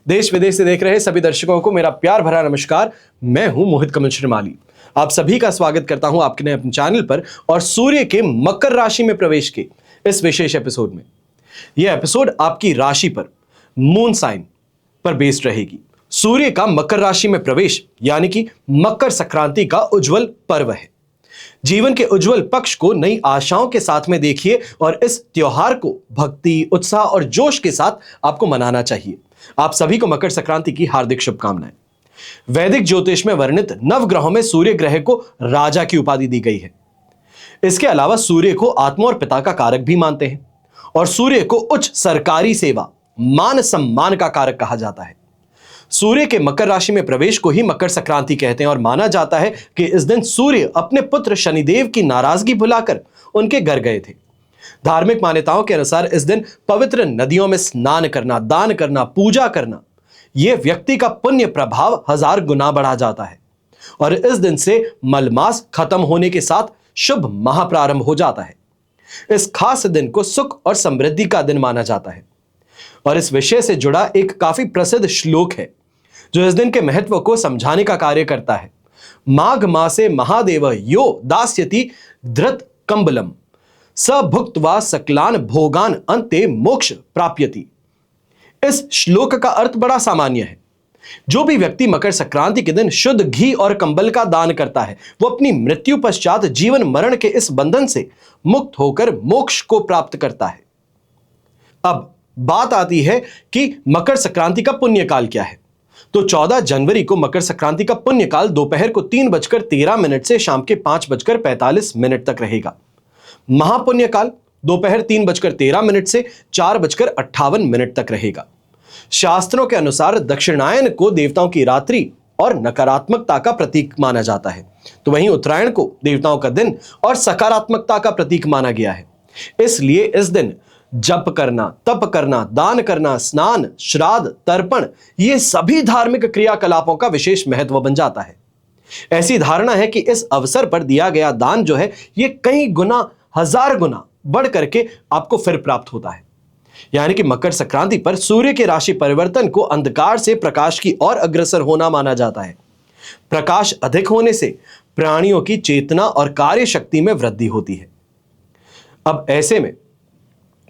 देश विदेश से देख रहे सभी दर्शकों को मेरा प्यार भरा नमस्कार। मैं हूं मोहित कमल श्रीमाली। आप सभी का स्वागत करता हूं आपके नए अपने चैनल पर और सूर्य के मकर राशि में प्रवेश के इस विशेष एपिसोड में। यह एपिसोड आपकी राशि पर, मून साइन पर बेस्ड रहेगी। सूर्य का मकर राशि में प्रवेश यानी कि मकर संक्रांति का उज्जवल पर्व है। जीवन के उज्जवल पक्ष को नई आशाओं के साथ में देखिए और इस त्योहार को भक्ति, उत्साह और जोश के साथ आपको मनाना चाहिए। आप सभी को मकर संक्रांति की हार्दिक शुभकामनाएं। वैदिक ज्योतिष में वर्णित नवग्रहों में सूर्य ग्रह को राजा की उपाधि दी गई है। इसके अलावा सूर्य को आत्मा और पिता का कारक भी मानते हैं और सूर्य को उच्च सरकारी सेवा, मान सम्मान का कारक कहा जाता है। सूर्य के मकर राशि में प्रवेश को ही मकर संक्रांति कहते हैं और माना जाता है कि इस दिन सूर्य अपने पुत्र शनिदेव की नाराजगी भुलाकर उनके घर गए थे। धार्मिक मान्यताओं के अनुसार इस दिन पवित्र नदियों में स्नान करना, दान करना, पूजा करना, यह व्यक्ति का पुण्य प्रभाव 1000 गुना बढ़ा जाता है और इस दिन से मलमास खत्म होने के साथ शुभ माह प्रारंभ हो जाता है। इस खास दिन को सुख और समृद्धि का दिन माना जाता है और इस विषय से जुड़ा एक काफी प्रसिद्ध श्लोक है जो इस दिन के महत्व को समझाने का कार्य करता है। माघ मासे महादेव यो दास्यति धृत कंबलम स भुक्त्वा सकलान भोगान अंते मोक्ष प्राप्यति। इस श्लोक का अर्थ बड़ा सामान्य है। जो भी व्यक्ति मकर संक्रांति के दिन शुद्ध घी और कंबल का दान करता है वो अपनी मृत्यु पश्चात जीवन मरण के इस बंधन से मुक्त होकर मोक्ष को प्राप्त करता है। अब बात आती है कि मकर संक्रांति का पुण्य काल क्या है। तो 14 जनवरी को मकर संक्रांति का पुण्य काल दोपहर को 3:13 से शाम के 5:45 तक रहेगा। महापुण्य काल दोपहर 3:13 से 4:58 तक रहेगा। शास्त्रों के अनुसार दक्षिणायन को देवताओं की रात्रि और नकारात्मकता का प्रतीक माना जाता है, तो वहीं उत्तरायण को देवताओं का दिन और सकारात्मकता का प्रतीक माना गया है। इसलिए इस दिन जप करना, तप करना, दान करना, स्नान, श्राद्ध, तर्पण, ये सभी धार्मिक क्रियाकलापों का विशेष महत्व बन जाता है। ऐसी धारणा है कि इस अवसर पर दिया गया दान जो है ये कई गुना, 1000 गुना बढ़ करके आपको फिर प्राप्त होता है। यानी कि मकर संक्रांति पर सूर्य के राशि परिवर्तन को अंधकार से प्रकाश की ओर अग्रसर होना माना जाता है। प्रकाश अधिक होने से प्राणियों की चेतना और कार्य शक्ति में वृद्धि होती है। अब ऐसे में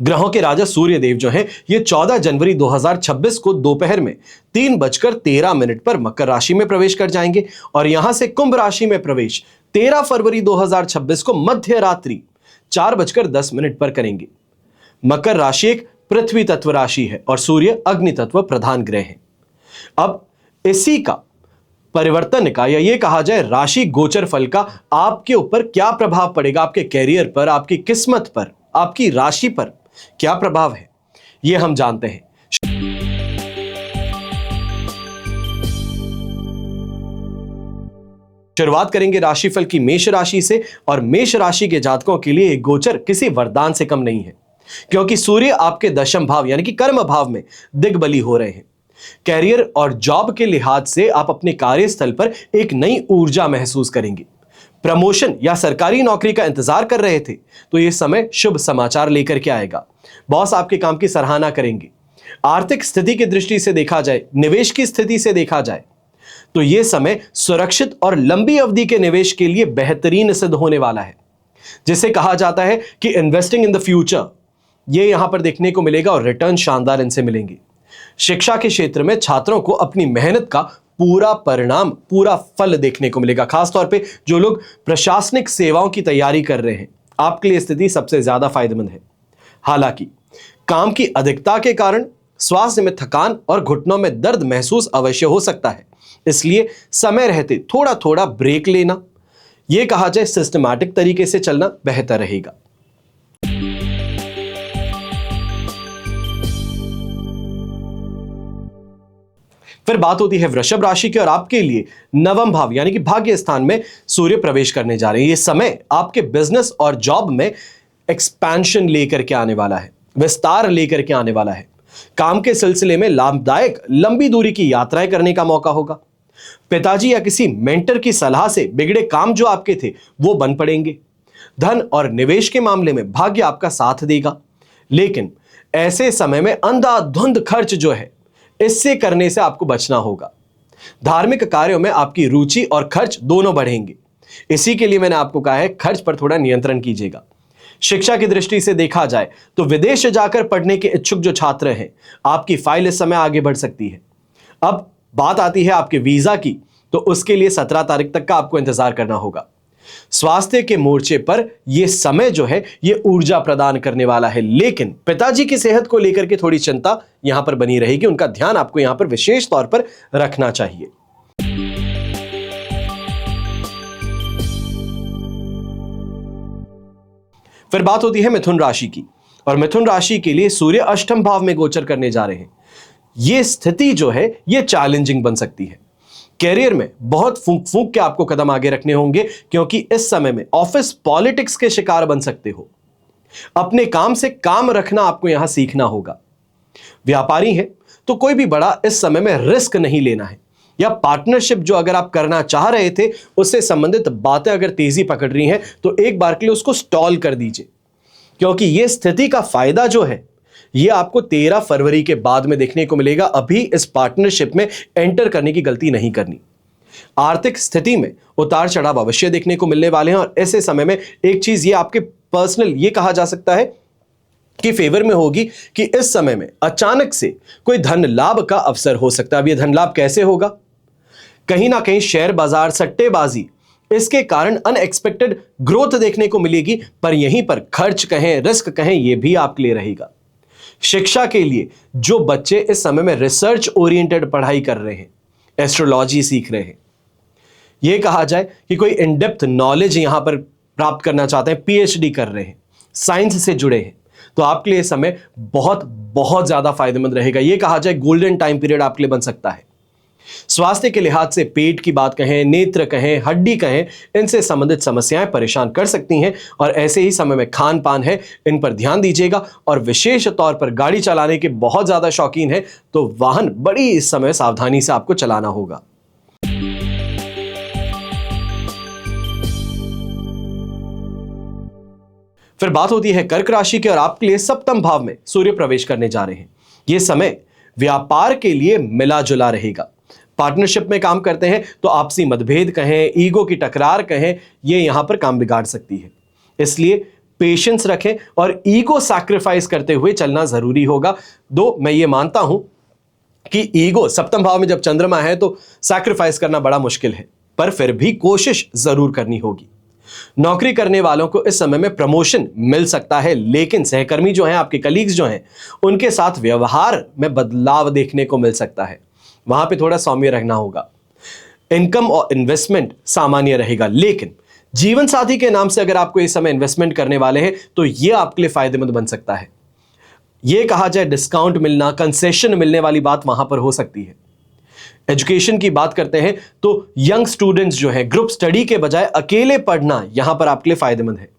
ग्रहों के राजा सूर्य देव जो हैं ये 14 जनवरी 2026 को दोपहर में 3:13 पर मकर राशि में प्रवेश कर जाएंगे और यहां से कुंभ राशि में प्रवेश 13 फरवरी 2026 को मध्य रात्रि 4:10 पर करेंगे। मकर राशि एक पृथ्वी तत्व राशि है और सूर्य अग्नि तत्व प्रधान ग्रह है। अब इसी का परिवर्तन का या ये कहा जाए राशि गोचर फल का आपके ऊपर क्या प्रभाव पड़ेगा, आपके कैरियर पर, आपकी किस्मत पर, आपकी राशि पर क्या प्रभाव है, ये हम जानते हैं। शुरुआत करेंगे राशिफल की मेष राशि से और मेष राशि के जातकों के लिए गोचर किसी वरदान से कम नहीं है, क्योंकि सूर्य आपके दशम भाव यानी कि कर्म भाव में दिग्बली हो रहे हैं। कैरियर और जॉब के लिहाज से आप अपने कार्यस्थल पर एक नई ऊर्जा महसूस करेंगे। प्रमोशन या सरकारी नौकरी का इंतजार कर रहे थे तो यह समय शुभ समाचार लेकर के आएगा। बॉस आपके काम की सराहना करेंगे। आर्थिक स्थिति की दृष्टि से देखा जाए, निवेश की स्थिति से देखा जाए तो यह समय सुरक्षित और लंबी अवधि के निवेश के लिए बेहतरीन सिद्ध होने वाला है, जिसे कहा जाता है कि इन्वेस्टिंग इन द फ्यूचर। यह यहां पर देखने को मिलेगा और रिटर्न शानदार इनसे मिलेंगे। शिक्षा के क्षेत्र में छात्रों को अपनी मेहनत का पूरा परिणाम, पूरा फल देखने को मिलेगा। खासतौर पे जो लोग प्रशासनिक सेवाओं की तैयारी कर रहे हैं आपके लिए स्थिति सबसे ज्यादा फायदेमंद है। हालांकि काम की अधिकता के कारण स्वास्थ्य में थकान और घुटनों में दर्द महसूस अवश्य हो सकता है, इसलिए समय रहते थोड़ा थोड़ा ब्रेक लेना, यह कहा जाए सिस्टमैटिक तरीके से चलना बेहतर रहेगा। फिर बात होती है वृषभ राशि की और आपके लिए नवम भाव यानी कि भाग्य स्थान में सूर्य प्रवेश करने जा रहे हैं। यह समय आपके बिजनेस और जॉब में एक्सपेंशन लेकर के आने वाला है, विस्तार लेकर के आने वाला है। काम के सिलसिले में लाभदायक लंबी दूरी की यात्राएं करने का मौका होगा। पिताजी या किसी मेंटर की सलाह से बिगड़े काम जो आपके थे वो बन पड़ेंगे। धन और निवेश के मामले में भाग्य आपका साथ देगा, लेकिन ऐसे समय में अंधाधुंध खर्च जो है इससे करने से आपको बचना होगा। धार्मिक कार्यों में आपकी रुचि और खर्च दोनों बढ़ेंगे। इसी के लिए मैंने आपको कहा है खर्च पर थोड़ा नियंत्रण कीजिएगा। शिक्षा की दृष्टि से देखा जाए तो विदेश जाकर पढ़ने के इच्छुक जो छात्र हैं, आपकी फाइल इस समय आगे बढ़ सकती है। अब बात आती है आपके वीजा की, तो उसके लिए 17 तारीख तक का आपको इंतजार करना होगा। स्वास्थ्य के मोर्चे पर यह समय जो है यह ऊर्जा प्रदान करने वाला है, लेकिन पिताजी की सेहत को लेकर के थोड़ी चिंता यहां पर बनी रहेगी। उनका ध्यान आपको यहां पर विशेष तौर पर रखना चाहिए। फिर बात होती है मिथुन राशि की, और मिथुन राशि के लिए सूर्य अष्टम भाव में गोचर करने जा रहे हैं। यह स्थिति जो है यह चैलेंजिंग बन सकती है। कैरियर में बहुत फूंक फूंक के आपको कदम आगे रखने होंगे, क्योंकि इस समय में ऑफिस पॉलिटिक्स के शिकार बन सकते हो। अपने काम से काम रखना आपको यहां सीखना होगा। व्यापारी है तो कोई भी बड़ा इस समय में रिस्क नहीं लेना है, या पार्टनरशिप जो अगर आप करना चाह रहे थे उससे संबंधित बातें अगर तेजी पकड़ रही हैं तो एक बार के लिए उसको स्टॉल कर दीजिए, क्योंकि यह स्थिति का फायदा जो है यह आपको 13 फरवरी के बाद में देखने को मिलेगा। अभी इस पार्टनरशिप में एंटर करने की गलती नहीं करनी। आर्थिक स्थिति में उतार चढ़ाव अवश्य देखने को मिलने वाले हैं, और ऐसे समय में एक चीज ये आपके पर्सनल ये कहा जा सकता है कि फेवर में होगी कि इस समय में अचानक से कोई धन लाभ का अवसर हो सकता है। अब यह धन लाभ कैसे होगा? कहीं ना कहीं शेयर बाजार, सट्टेबाजी, इसके कारण अनएक्सपेक्टेड ग्रोथ देखने को मिलेगी, पर यहीं पर खर्च कहें, रिस्क कहें, यह भी आपके लिए रहेगा। शिक्षा के लिए जो बच्चे इस समय में रिसर्च ओरिएंटेड पढ़ाई कर रहे हैं, एस्ट्रोलॉजी सीख रहे हैं, यह कहा जाए कि कोई इन डेप्थ नॉलेज यहां पर प्राप्त करना चाहते हैं, पीएचडी कर रहे हैं, साइंस से जुड़े हैं, तो आपके लिए समय बहुत बहुत ज्यादा फायदेमंद रहेगा। यह कहा जाए गोल्डन टाइम पीरियड आपके लिए बन सकता है। स्वास्थ्य के लिहाज से पेट की बात कहें, नेत्र कहें, हड्डी कहें, इनसे संबंधित समस्याएं परेशान कर सकती हैं, और ऐसे ही समय में खान पान है, इन पर ध्यान दीजिएगा। और विशेष तौर पर गाड़ी चलाने के बहुत ज्यादा शौकीन है तो वाहन बड़ी इस समय सावधानी से आपको चलाना होगा। फिर बात होती है कर्क राशि की, और आपके लिए सप्तम भाव में सूर्य प्रवेश करने जा रहे हैं। यह समय व्यापार के लिए मिला जुला रहेगा। पार्टनरशिप में काम करते हैं तो आपसी मतभेद कहें, ईगो की टकरार कहें, यह यहां पर काम बिगाड़ सकती है। इसलिए पेशेंस रखें और ईगो सैक्रिफाइस करते हुए चलना जरूरी होगा। दो मैं ये मानता हूं कि ईगो सप्तम भाव में जब चंद्रमा है तो सैक्रिफाइस करना बड़ा मुश्किल है, पर फिर भी कोशिश जरूर करनी होगी। नौकरी करने वालों को इस समय में प्रमोशन मिल सकता है, लेकिन सहकर्मी जो हैं, आपके कलीग्स जो हैं, उनके साथ व्यवहार में बदलाव देखने को मिल सकता है। वहां पे थोड़ा सौम्य रहना होगा। इनकम और इन्वेस्टमेंट सामान्य रहेगा, लेकिन जीवन साथी के नाम से अगर आपको इस समय इन्वेस्टमेंट करने वाले हैं तो यह आपके लिए फायदेमंद बन सकता है। यह कहा जाए डिस्काउंट मिलना, कंसेशन मिलने वाली बात वहां पर हो सकती है। एजुकेशन की बात करते हैं तो यंग स्टूडेंट्स जो है, ग्रुप स्टडी के बजाय अकेले पढ़ना यहां पर आपके लिए फायदेमंद है।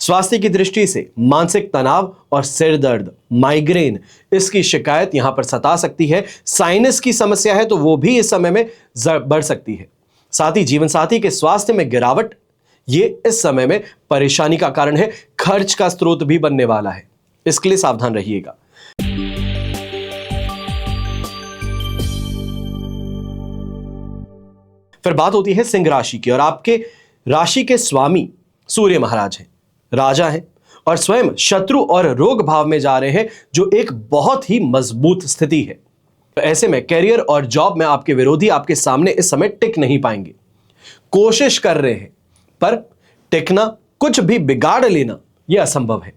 स्वास्थ्य की दृष्टि से मानसिक तनाव और सिर दर्द, माइग्रेन, इसकी शिकायत यहां पर सता सकती है। साइनस की समस्या है तो वो भी इस समय में बढ़ सकती है। साथ ही जीवन साथी के स्वास्थ्य में गिरावट, ये इस समय में परेशानी का कारण है। खर्च का स्रोत भी बनने वाला है, इसके लिए सावधान रहिएगा। फिर बात होती है सिंह राशि की, और आपके राशि के स्वामी सूर्य महाराज हैं, राजा हैं, और स्वयं शत्रु और रोग भाव में जा रहे हैं, जो एक बहुत ही मजबूत स्थिति है। तो ऐसे में कैरियर और जॉब में आपके विरोधी आपके सामने इस समय टिक नहीं पाएंगे। कोशिश कर रहे हैं पर टिकना, कुछ भी बिगाड़ लेना, यह असंभव है।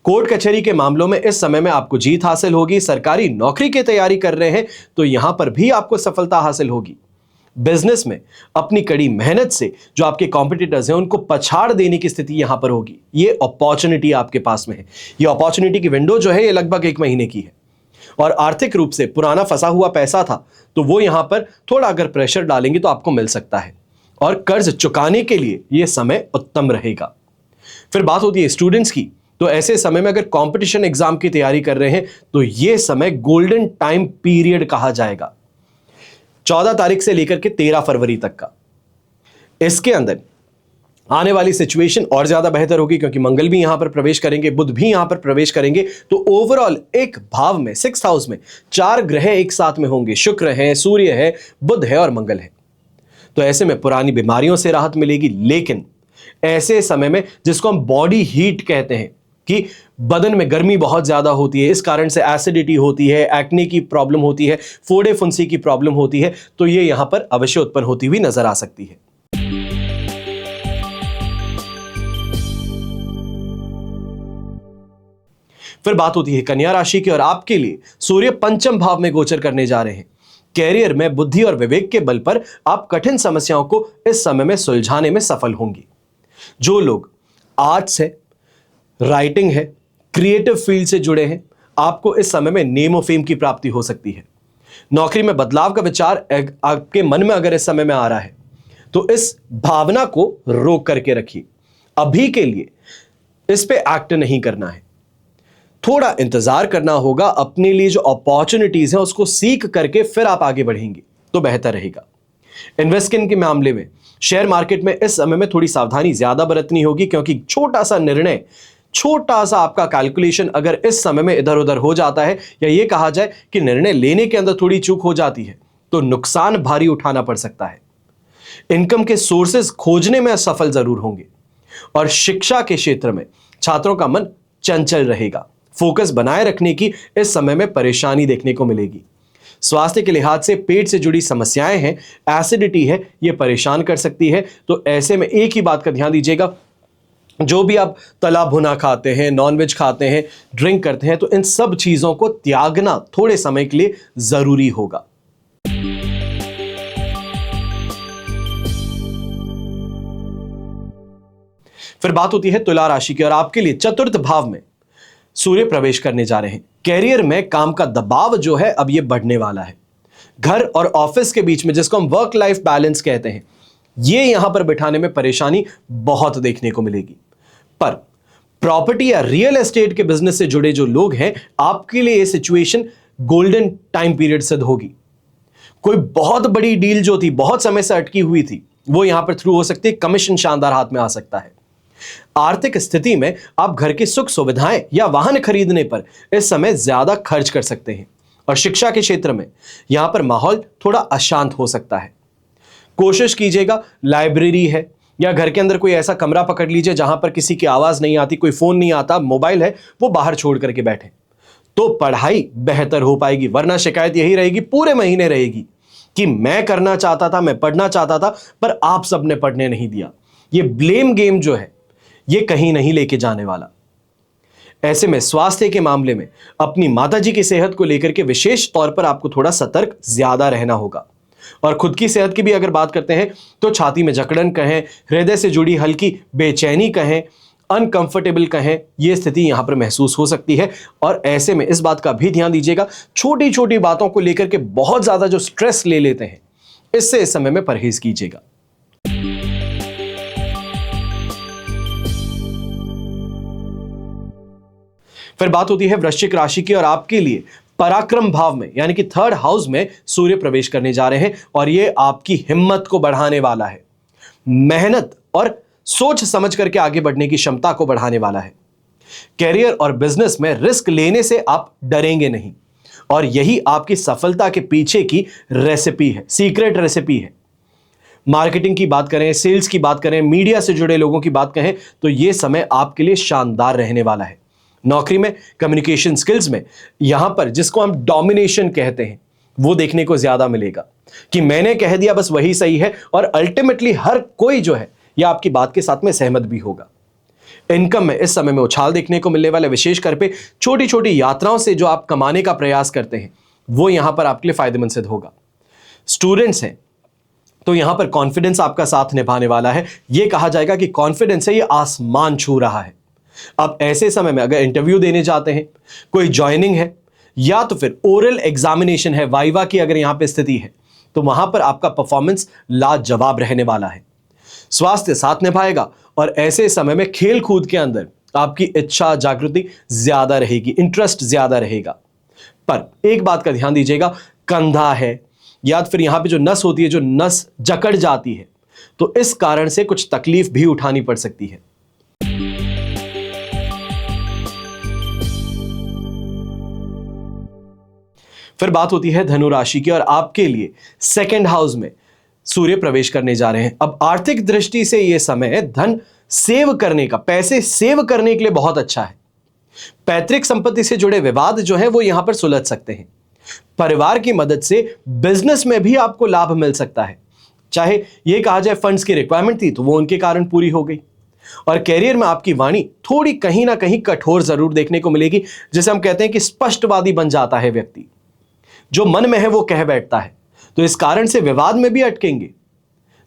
कोर्ट कचहरी के मामलों में इस समय में आपको जीत हासिल होगी। सरकारी नौकरी की तैयारी कर रहे हैं तो यहां पर भी आपको सफलता हासिल होगी। बिजनेस में अपनी कड़ी मेहनत से जो आपके कॉम्पिटिटर्स हैं उनको पछाड़ देने की स्थिति यहां पर होगी। ये अपॉर्चुनिटी आपके पास में है। ये अपॉर्चुनिटी की विंडो जो है ये लगभग 1 महीने की है, और आर्थिक रूप से पुराना फंसा हुआ पैसा था तो वो यहां पर थोड़ा अगर प्रेशर डालेंगे तो आपको मिल सकता है, और कर्ज चुकाने के लिए यह समय उत्तम रहेगा। फिर बात होती है स्टूडेंट्स की, तो ऐसे समय में अगर कंपटीशन एग्जाम की तैयारी कर रहे हैं तो यह समय गोल्डन टाइम पीरियड कहा जाएगा, 14 तारीख से लेकर के 13 फरवरी तक का। इसके अंदर आने वाली सिचुएशन और ज्यादा बेहतर होगी क्योंकि मंगल भी यहां पर प्रवेश करेंगे, बुध भी यहां पर प्रवेश करेंगे। तो ओवरऑल एक भाव में, 6th हाउस में 4 ग्रह एक साथ में होंगे, शुक्र है, सूर्य है, बुध है और मंगल है। तो ऐसे में पुरानी बीमारियों से राहत मिलेगी। लेकिन ऐसे समय में जिसको हम बॉडी हीट कहते हैं कि बदन में गर्मी बहुत ज्यादा होती है, इस कारण से एसिडिटी होती है, एक्ने की प्रॉब्लम होती है, फोड़े फुंसी की प्रॉब्लम होती है, तो ये यहां पर अवश्य उत्पन्न होती हुई नजर आ सकती है। फिर बात होती है कन्या राशि की, और आपके लिए सूर्य पंचम भाव में गोचर करने जा रहे हैं। कैरियर में बुद्धि और विवेक के बल पर आप कठिन समस्याओं को इस समय में सुलझाने में सफल होंगे। जो लोग आर्ट्स है, राइटिंग है, क्रिएटिव फील्ड से जुड़े हैं, आपको इस समय में नेम और फेम की प्राप्ति हो सकती है। नौकरी में बदलाव का विचार आपके मन में अगर इस समय में आ रहा है तो इस भावना को रोक करके रखिए। अभी के लिए इस पे एक्ट नहीं करना है, थोड़ा इंतजार करना होगा। अपने लिए जो अपॉर्चुनिटीज हैं उसको सीख करके फिर आप आगे बढ़ेंगे तो बेहतर रहेगा। इन्वेस्टमेंट के मामले में शेयर मार्केट में इस समय में थोड़ी सावधानी ज्यादा बरतनी होगी, क्योंकि छोटा सा निर्णय, छोटा सा आपका कैलकुलेशन अगर इस समय में इधर उधर हो जाता है, या ये कहा जाए कि निर्णय लेने के अंदर थोड़ी चूक हो जाती है, तो नुकसान भारी उठाना पड़ सकता है। इनकम के सोर्सेज खोजने में असफल जरूर होंगे, और शिक्षा के क्षेत्र में छात्रों का मन चंचल रहेगा। फोकस बनाए रखने की इस समय में परेशानी देखने को मिलेगी। स्वास्थ्य के लिहाज से पेट से जुड़ी समस्याएं हैं, एसिडिटी है, यह परेशान कर सकती है। तो ऐसे में एक ही बात का ध्यान दीजिएगा, जो भी आप तला भुना खाते हैं, नॉनवेज खाते हैं, ड्रिंक करते हैं, तो इन सब चीजों को त्यागना थोड़े समय के लिए जरूरी होगा। फिर बात होती है तुला राशि की, और आपके लिए 4th भाव में सूर्य प्रवेश करने जा रहे हैं। कैरियर में काम का दबाव जो है अब ये बढ़ने वाला है। घर और ऑफिस के बीच में, जिसको हम वर्क लाइफ बैलेंस कहते हैं, ये यहां पर बिठाने में परेशानी बहुत देखने को मिलेगी। पर प्रॉपर्टी या रियल एस्टेट के बिजनेस से जुड़े जो लोग हैं, आपके लिए ये सिचुएशन गोल्डन टाइम पीरियड सिद्ध होगी। कोई बहुत बड़ी डील जो थी, बहुत समय से अटकी हुई थी, वो यहां पर थ्रू हो सकती है। कमीशन शानदार हाथ में आ सकता है। आर्थिक स्थिति में आप घर की सुख सुविधाएं या वाहन खरीदने पर इस समय ज्यादा खर्च कर सकते हैं। और शिक्षा के क्षेत्र में यहां पर माहौल थोड़ा अशांत हो सकता है। कोशिश कीजिएगा, लाइब्रेरी है या घर के अंदर कोई ऐसा कमरा पकड़ लीजिए जहां पर किसी की आवाज नहीं आती, कोई फोन नहीं आता, मोबाइल है वो बाहर छोड़ करके बैठे, तो पढ़ाई बेहतर हो पाएगी। वरना शिकायत यही रहेगी, पूरे महीने रहेगी कि मैं करना चाहता था, मैं पढ़ना चाहता था, पर आप सबने पढ़ने नहीं दिया। ये ब्लेम गेम जो है ये कहीं नहीं लेके जाने वाला। ऐसे में स्वास्थ्य के मामले में अपनी माताजी की सेहत को लेकर के विशेष तौर पर आपको थोड़ा सतर्क ज्यादा रहना होगा। और खुद की सेहत की भी अगर बात करते हैं तो छाती में जकड़न कहें, हृदय से जुड़ी हल्की बेचैनी कहें, अनकंफर्टेबल कहें, यह स्थिति यहां पर महसूस हो सकती है। और ऐसे में इस बात का भी ध्यान दीजिएगा, छोटी छोटी बातों को लेकर के बहुत ज्यादा जो स्ट्रेस ले लेते हैं, इससे इस समय में परहेज कीजिएगा। फिर बात होती है वृश्चिक राशि की, और आपके लिए पराक्रम भाव में यानी कि 3rd हाउस में सूर्य प्रवेश करने जा रहे हैं। और ये आपकी हिम्मत को बढ़ाने वाला है, मेहनत और सोच समझ करके आगे बढ़ने की क्षमता को बढ़ाने वाला है। कैरियर और बिजनेस में रिस्क लेने से आप डरेंगे नहीं, और यही आपकी सफलता के पीछे की रेसिपी है, सीक्रेट रेसिपी है। मार्केटिंग की बात करें, सेल्स की बात करें, मीडिया से जुड़े लोगों की बात कहें, तो यह समय आपके लिए शानदार रहने वाला है। नौकरी में, कम्युनिकेशन स्किल्स में यहां पर जिसको हम डोमिनेशन कहते हैं, वो देखने को ज्यादा मिलेगा कि मैंने कह दिया बस वही सही है, और अल्टीमेटली हर कोई जो है यह आपकी बात के साथ में सहमत भी होगा। इनकम में इस समय में उछाल देखने को मिलने वाला, विशेषकर पे छोटी छोटी यात्राओं से जो आप कमाने का प्रयास करते हैं, वो यहां पर आपके लिए फायदेमंद सिद्ध होगा। स्टूडेंट्स हैं तो यहां पर कॉन्फिडेंस आपका साथ निभाने वाला है। यह कहा जाएगा कि कॉन्फिडेंस है, यह आसमान छू रहा है। अब ऐसे समय में अगर इंटरव्यू देने जाते हैं, कोई ज्वाइनिंग है, या तो फिर ओरल एग्जामिनेशन है, वाइवा की अगर यहां पे स्थिति है, तो वहां पर आपका परफॉर्मेंस लाजवाब रहने वाला है। स्वास्थ्य साथ निभाएगा, और ऐसे समय में खेल कूद के अंदर आपकी इच्छा जागृति ज्यादा रहेगी, इंटरेस्ट ज्यादा रहेगा। पर एक बात का ध्यान दीजिएगा, कंधा है या फिर यहां पे जो नस होती है, जो नस जकड़ जाती है, तो इस कारण से कुछ तकलीफ भी उठानी पड़ सकती है। फिर बात होती है धनु राशि की, और आपके लिए सेकंड हाउस में सूर्य प्रवेश करने जा रहे हैं। अब आर्थिक दृष्टि से यह समय धन सेव करने का, पैसे सेव करने के लिए बहुत अच्छा है। पैतृक संपत्ति से जुड़े विवाद जो है वो यहां पर सुलझ सकते हैं। परिवार की मदद से बिजनेस में भी आपको लाभ मिल सकता है। चाहे यह कहा जाए फंड्स की रिक्वायरमेंट थी तो वो उनके कारण पूरी हो गई। और कैरियर में आपकी वाणी थोड़ी कहीं ना कहीं कठोर जरूर देखने को मिलेगी, जिसे हम कहते हैं कि स्पष्टवादी बन जाता है व्यक्ति, जो मन में है वो कह बैठता है, तो इस कारण से विवाद में भी अटकेंगे।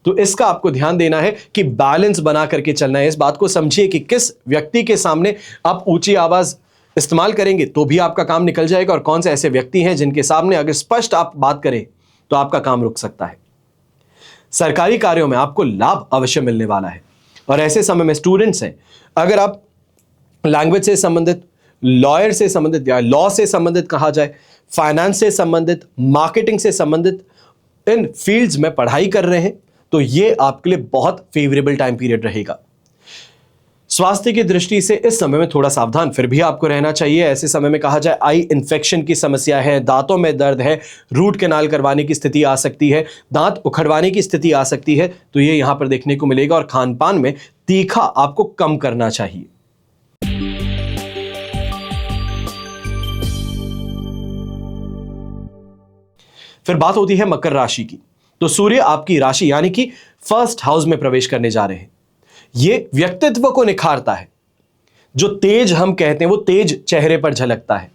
तो इसका आपको ध्यान देना है कि बैलेंस बना करके चलना है। इस बात को समझिए कि किस व्यक्ति के सामने आप ऊंची आवाज इस्तेमाल करेंगे तो भी आपका काम निकल जाएगा, और कौन से ऐसे व्यक्ति हैं जिनके सामने अगर स्पष्ट आप बात करें तो आपका काम रुक सकता है। सरकारी कार्यों में आपको लाभ अवश्य मिलने वाला है, और ऐसे समय में स्टूडेंट्स हैं, अगर आप लैंग्वेज से संबंधित, लॉयर से संबंधित या लॉ से संबंधित कहा जाए, फाइनेंस से संबंधित, मार्केटिंग से संबंधित इन फील्ड्स में पढ़ाई कर रहे हैं तो ये आपके लिए बहुत फेवरेबल टाइम पीरियड रहेगा। स्वास्थ्य की दृष्टि से इस समय में थोड़ा सावधान फिर भी आपको रहना चाहिए। ऐसे समय में कहा जाए आई इन्फेक्शन की समस्या है, दांतों में दर्द है, रूट कैनाल करवाने की स्थिति आ सकती है, दांत उखड़वाने की स्थिति आ सकती है, तो ये यहां पर देखने को मिलेगा। और खान पान में तीखा आपको कम करना चाहिए। फिर बात होती है मकर राशि की, तो सूर्य आपकी राशि यानी कि फर्स्ट हाउस में प्रवेश करने जा रहे हैं। यह व्यक्तित्व को निखारता है। जो तेज हम कहते हैं वो तेज चेहरे पर झलकता है,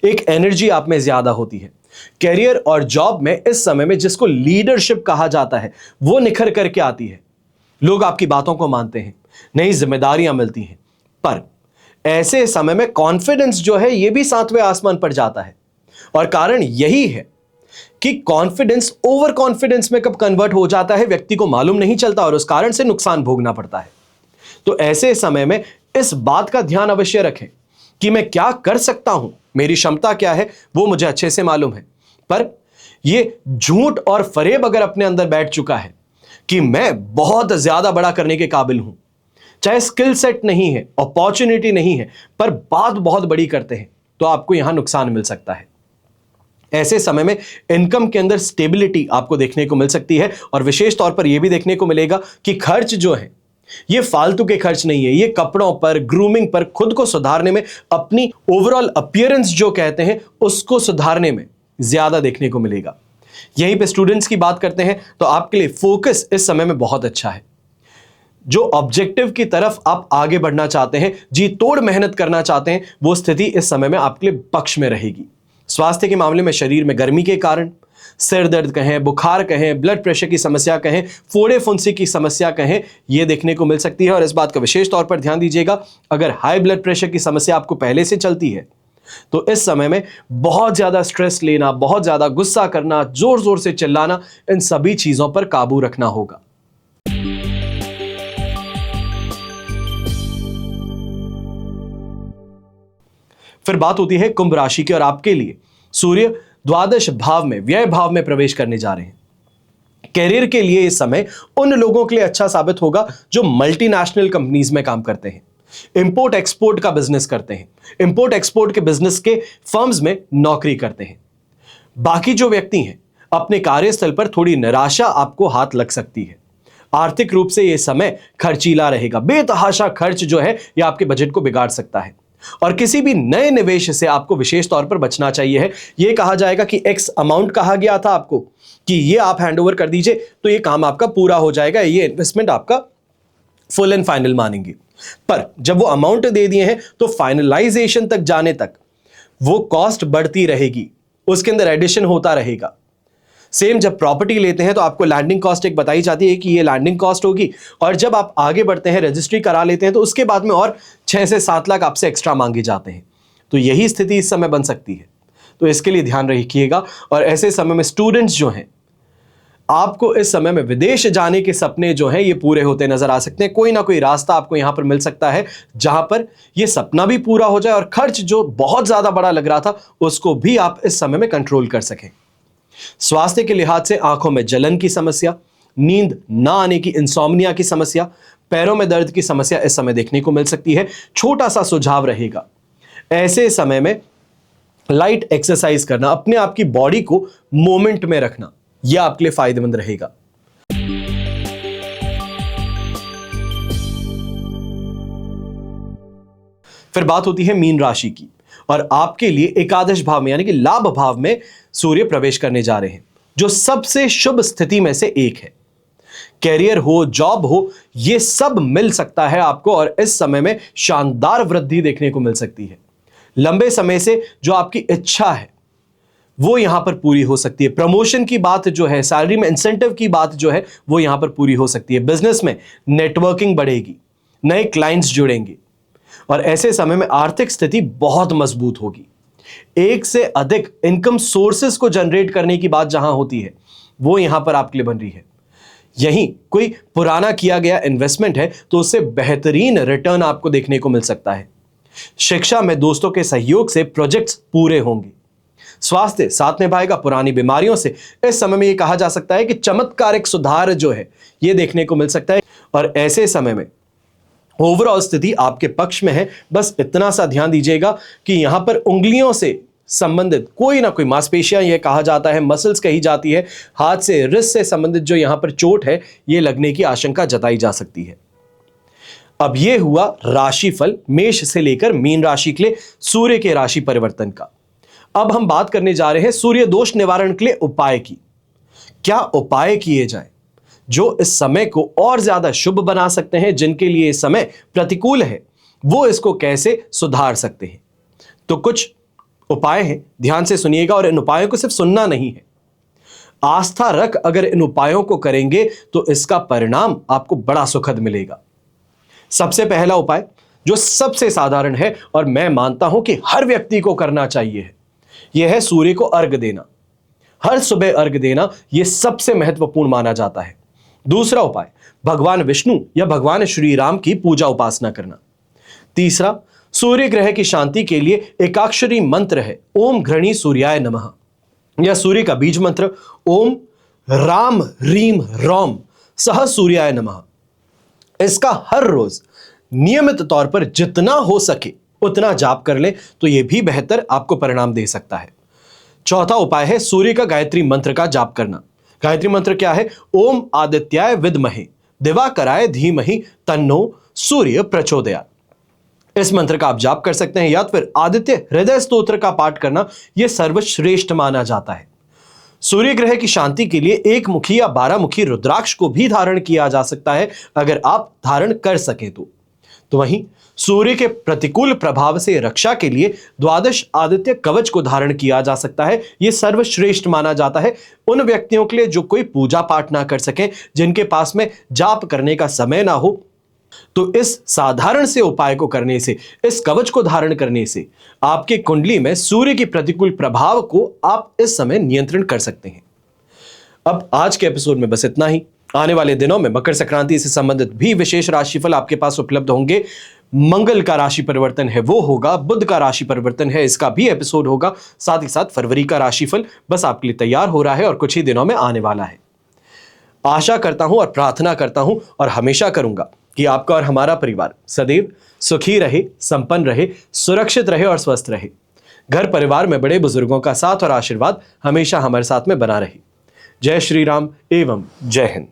एक एनर्जी आप में ज्यादा होती है। कैरियर और जॉब में इस समय में जिसको लीडरशिप कहा जाता है वो निखर करके आती है। लोग आपकी बातों को मानते हैं, नई जिम्मेदारियां मिलती हैं, पर ऐसे समय में कॉन्फिडेंस जो है यह भी 7वें आसमान पर जाता है। और कारण यही है कि कॉन्फिडेंस ओवर कॉन्फिडेंस में कब कन्वर्ट हो जाता है व्यक्ति को मालूम नहीं चलता, और उस कारण से नुकसान भोगना पड़ता है। तो ऐसे समय में इस बात का ध्यान अवश्य रखें कि मैं क्या कर सकता हूं, मेरी क्षमता क्या है वो मुझे अच्छे से मालूम है, पर यह झूठ और फरेब अगर अपने अंदर बैठ चुका है कि मैं बहुत ज्यादा बड़ा करने के काबिल हूं, चाहे स्किल सेट नहीं है, अपॉर्चुनिटी नहीं है, पर बात बहुत बड़ी करते हैं, तो आपको यहां नुकसान मिल सकता है। ऐसे समय में इनकम के अंदर स्टेबिलिटी आपको देखने को मिल सकती है, और विशेष तौर पर यह भी देखने को मिलेगा कि खर्च जो है ये फालतू के खर्च नहीं है, ये कपड़ों पर, ग्रूमिंग पर, खुद को सुधारने में, अपनी ओवरऑल अपीयरेंस जो कहते हैं उसको सुधारने में ज्यादा देखने को मिलेगा। यहीं पे स्टूडेंट्स की बात करते हैं तो आपके लिए फोकस इस समय में बहुत अच्छा है। जो ऑब्जेक्टिव की तरफ आप आगे बढ़ना चाहते हैं, जी तोड़ मेहनत करना चाहते हैं, वो स्थिति इस समय में आपके लिए पक्ष में रहेगी। स्वास्थ्य के मामले में शरीर में गर्मी के कारण सिर दर्द कहें, बुखार कहें, ब्लड प्रेशर की समस्या कहें, फोड़े फुंसी की समस्या कहें, यह देखने को मिल सकती है। और इस बात का विशेष तौर पर ध्यान दीजिएगा, अगर हाई ब्लड प्रेशर की समस्या आपको पहले से चलती है तो इस समय में बहुत ज्यादा स्ट्रेस लेना, बहुत ज्यादा गुस्सा करना, जोर जोर से चिल्लाना, इन सभी चीजों पर काबू रखना होगा। फिर बात होती है कुंभ राशि की, और आपके लिए सूर्य द्वादश भाव में, व्यय भाव में प्रवेश करने जा रहे हैं। कैरियर के लिए इस समय उन लोगों के लिए अच्छा साबित होगा जो मल्टीनेशनल कंपनीज में काम करते हैं, इंपोर्ट एक्सपोर्ट का बिजनेस करते हैं, इंपोर्ट एक्सपोर्ट के बिजनेस के फर्म्स में नौकरी करते हैं। बाकी जो व्यक्ति हैं अपने कार्यस्थल पर थोड़ी निराशा आपको हाथ लग सकती है। आर्थिक रूप से यह समय खर्चीला रहेगा, बेतहाशा खर्च जो है यह आपके बजट को बिगाड़ सकता है। और किसी भी नए निवेश से आपको विशेष तौर पर बचना चाहिए है। यह कहा जाएगा कि एक्स अमाउंट कहा गया था आपको कि ये आप हैंडओवर कर दीजिए तो ये काम आपका पूरा हो जाएगा, ये इन्वेस्टमेंट आपका फुल एंड फाइनल मानेंगे। पर जब वो अमाउंट दे दिए हैं तो फाइनलाइजेशन तक जाने तक वो कॉस्ट बढ़ती रहेगी, उसके अंदर एडिशन होता रहेगा। सेम जब प्रॉपर्टी लेते हैं तो आपको लैंडिंग कॉस्ट एक बताई जाती है कि ये लैंडिंग कॉस्ट होगी, और जब आप आगे बढ़ते हैं, रजिस्ट्री करा लेते हैं, तो उसके बाद में और 6 से 7 लाख आपसे एक्स्ट्रा मांगे जाते हैं। तो यही स्थिति इस समय बन सकती है, तो इसके लिए ध्यान रखिएगा। और ऐसे समय में स्टूडेंट्स जो हैं, आपको इस समय में विदेश जाने के सपने जो हैं ये पूरे होते नजर आ सकते हैं। कोई ना कोई रास्ता आपको यहां पर मिल सकता है जहां पर ये सपना भी पूरा हो जाए और खर्च जो बहुत ज्यादा बड़ा लग रहा था उसको भी आप इस समय में कंट्रोल कर सकें। स्वास्थ्य के लिहाज से आंखों में जलन की समस्या, नींद ना आने की, इंसोम्निया की समस्या, पैरों में दर्द की समस्या इस समय देखने को मिल सकती है। छोटा सा सुझाव रहेगा, ऐसे समय में लाइट एक्सरसाइज करना, अपने आप की बॉडी को मोमेंट में रखना, यह आपके लिए फायदेमंद रहेगा। फिर बात होती है मीन राशि की, और आपके लिए एकादश भाव में यानी कि लाभ भाव में सूर्य प्रवेश करने जा रहे हैं, जो सबसे शुभ स्थिति में से एक है। कैरियर हो, जॉब हो, यह सब मिल सकता है आपको, और इस समय में शानदार वृद्धि देखने को मिल सकती है। लंबे समय से जो आपकी इच्छा है वो यहां पर पूरी हो सकती है। प्रमोशन की बात जो है, सैलरी में इंसेंटिव की बात जो है, वो यहां पर पूरी हो सकती है। बिजनेस में नेटवर्किंग बढ़ेगी, नए क्लाइंट्स जुड़ेंगे, और ऐसे समय में आर्थिक स्थिति बहुत मजबूत होगी। एक से अधिक इनकम सोर्सेस को जनरेट करने की बात जहां होती है, वो यहां पर आपके लिए बन रही है। यहीं कोई पुराना किया गया इन्वेस्टमेंट है तो उससे बेहतरीन रिटर्न आपको देखने को मिल सकता है। शिक्षा में दोस्तों के सहयोग से प्रोजेक्ट्स पूरे होंगे। स्वास्थ्य साथ निभाएगा। पुरानी बीमारियों से इस समय में यह कहा जा सकता है कि चमत्कारिक सुधार जो है यह देखने को मिल सकता है, और ऐसे समय में ओवरऑल स्थिति आपके पक्ष में है। बस इतना सा ध्यान दीजिएगा कि यहां पर उंगलियों से संबंधित कोई ना कोई मांसपेशियां, यह कहा जाता है मसल्स कही जाती है, हाथ से रिस्ट से संबंधित जो यहां पर चोट है यह लगने की आशंका जताई जा सकती है। अब यह हुआ राशिफल मेष से लेकर मीन राशि के लिए सूर्य के राशि परिवर्तन का। अब हम बात करने जा रहे हैं सूर्य दोष निवारण के लिए उपाय की। क्या उपाय किए जाए जो इस समय को और ज्यादा शुभ बना सकते हैं? जिनके लिए समय प्रतिकूल है वो इसको कैसे सुधार सकते हैं? तो कुछ उपाय हैं, ध्यान से सुनिएगा, और इन उपायों को सिर्फ सुनना नहीं है, आस्था रख अगर इन उपायों को करेंगे तो इसका परिणाम आपको बड़ा सुखद मिलेगा। सबसे पहला उपाय जो सबसे साधारण है और मैं मानता हूं कि हर व्यक्ति को करना चाहिए, यह है सूर्य को अर्घ्य देना। हर सुबह अर्घ्य देना यह सबसे महत्वपूर्ण माना जाता है। दूसरा उपाय भगवान विष्णु या भगवान श्री राम की पूजा उपासना करना। तीसरा, सूर्य ग्रह की शांति के लिए एकाक्षरी मंत्र है ओम घृणी सूर्याय नमः, या सूर्य का बीज मंत्र ओम राम रीम रोम सह सूर्याय नमः। इसका हर रोज नियमित तौर पर जितना हो सके उतना जाप कर ले तो यह भी बेहतर आपको परिणाम दे सकता है। चौथा उपाय है सूर्य का गायत्री मंत्र का जाप करना। गायत्री मंत्र क्या है? ओम आदित्याय विद्महे दिवाकराय धीमहि तन्नो सूर्य प्रचोदयात्। इस मंत्र का आप जाप कर सकते हैं, या फिर आदित्य हृदय स्तोत्र का पाठ करना यह सर्वश्रेष्ठ माना जाता है। सूर्य ग्रह की शांति के लिए एक मुखी या 12 मुखी रुद्राक्ष को भी धारण किया जा सकता है अगर आप धारण कर सके तो वहीं सूर्य के प्रतिकूल प्रभाव से रक्षा के लिए 12 आदित्य कवच को धारण किया जा सकता है। यह सर्वश्रेष्ठ माना जाता है उन व्यक्तियों के लिए जो कोई पूजा पाठ ना कर सके, जिनके पास में जाप करने का समय ना हो, तो इस साधारण से उपाय को करने से, इस कवच को धारण करने से आपके कुंडली में सूर्य की प्रतिकूल प्रभाव को आप इस समय नियंत्रण कर सकते हैं। अब आज के एपिसोड में बस इतना ही। आने वाले दिनों में मकर संक्रांति से संबंधित भी विशेष राशिफल आपके पास उपलब्ध होंगे। मंगल का राशि परिवर्तन है वो होगा, बुध का राशि परिवर्तन है इसका भी एपिसोड होगा, साथ ही साथ फरवरी का राशिफल बस आपके लिए तैयार हो रहा है और कुछ ही दिनों में आने वाला है। आशा करता हूं और प्रार्थना करता हूं और हमेशा करूंगा कि आपका और हमारा परिवार सदैव सुखी रहे, संपन्न रहे, सुरक्षित रहे और स्वस्थ रहे। घर परिवार में बड़े बुजुर्गों का साथ और आशीर्वाद हमेशा हमारे साथ में बना रहे। जय श्री राम एवं जय हिंद।